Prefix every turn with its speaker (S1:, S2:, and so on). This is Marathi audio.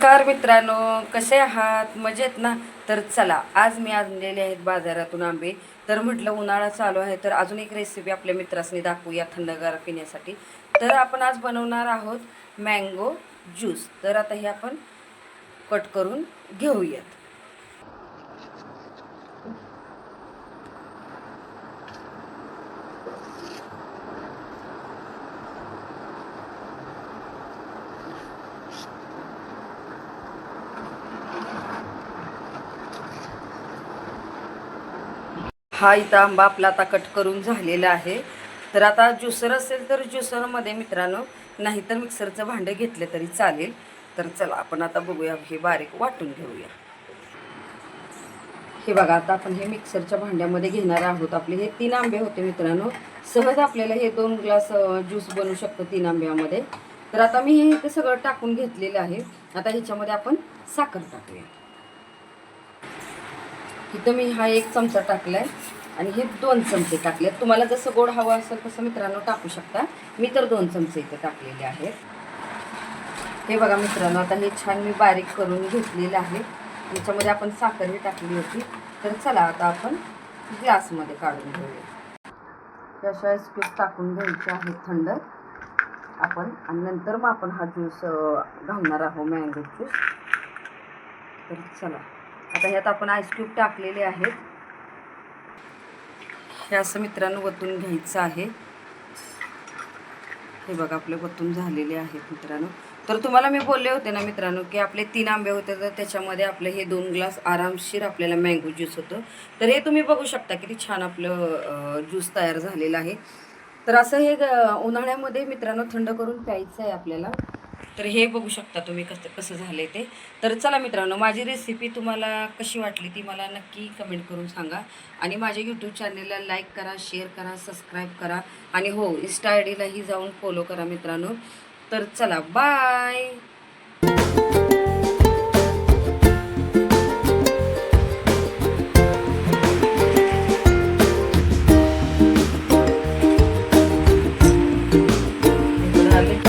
S1: नमस्कार मित्रांनो, कसे आहात? मजेत ना? तर चला, आज मी आणलेले आहेत बाजारातून आंबे. तर म्हटलं उन्हाळा चालू आहे, तर अजून एक रेसिपी आपल्या मित्रांनी दाखवूया थंडगार पिण्यासाठी. तर आपण आज बनवणार आहोत मँगो ज्यूस. तर आता हे आपण कट करून घेऊयात. हा इथं आंबा आपला आता कट करून झालेला आहे. तर आता ज्युसर असेल तर ज्युसरमध्ये मित्रांनो, नाहीतर मिक्सरचं भांडं घेतलं तरी चालेल. तर चला आपण आता बघूया, हे बारीक वाटून घेऊया. हे बघा, आता आपण हे मिक्सरच्या भांड्यामध्ये घेणार आहोत. आपले हे 3 आंबे होते मित्रांनो. सहज आपल्याला हे 2 ग्लास ज्यूस बनवू शकतो 3 आंब्यामध्ये. तर आता मी हे इथे सगळं टाकून घेतलेलं आहे. आता ह्याच्यामध्ये आपण साखर टाकूया. इथं मी हा 1 चमचा टाकलाय आणि हे 2 चमचे टाकले. तुम्हाला जसं गोड हवं असेल तसं मित्रांनो टाकू शकता. मी तर 2 चमचे इथे टाकलेले आहेत. हे बघा मित्रांनो, आता हे छान मी बारीक करून घेतलेलं आहे. याच्यामध्ये आपण साखरही टाकली होती. तर चला आता आपण ग्लासमध्ये काढून घेऊया. अशा स्कूप टाकून घ्यायचे आहेत थंड आपण, आणि नंतर मग आपण हा ज्यूस घालणार आहोत, मँगो ज्यूस. तर चला, आता ह्यात आपण आईस क्यूब टाकलेले आहेत. हे असं मित्रांनो वतून घ्यायचं आहे. हे बघा, आपले वतून झालेले आहेत मित्रांनो. तर तुम्हाला मी बोलले होते ना मित्रांनो, की आपले 3 आंबे होते, तर त्याच्यामध्ये आपले हे 2 ग्लास आरामशीर आपल्याला मँगो ज्यूस होतं. तर हे तुम्ही बघू शकता किती छान आपलं ज्यूस तयार झालेलं आहे. तर असं हे उन्हाळ्यामध्ये मित्रांनो थंड करून प्यायचं आहे आपल्याला. तर हे बघू शकता तुम्ही कसं कसं झालं ते. तर चला मित्रांनो, माझी रेसिपी तुम्हाला कशी वाटली ती मला नक्की कमेंट करून सांगा. आणि माझ्या यूट्यूब चॅनलला लाईक करा, शेअर करा, सबस्क्राईब करा. आणि हो, इन्स्टा आय डीलाही जाऊन फॉलो करा मित्रांनो. तर चला, बाय.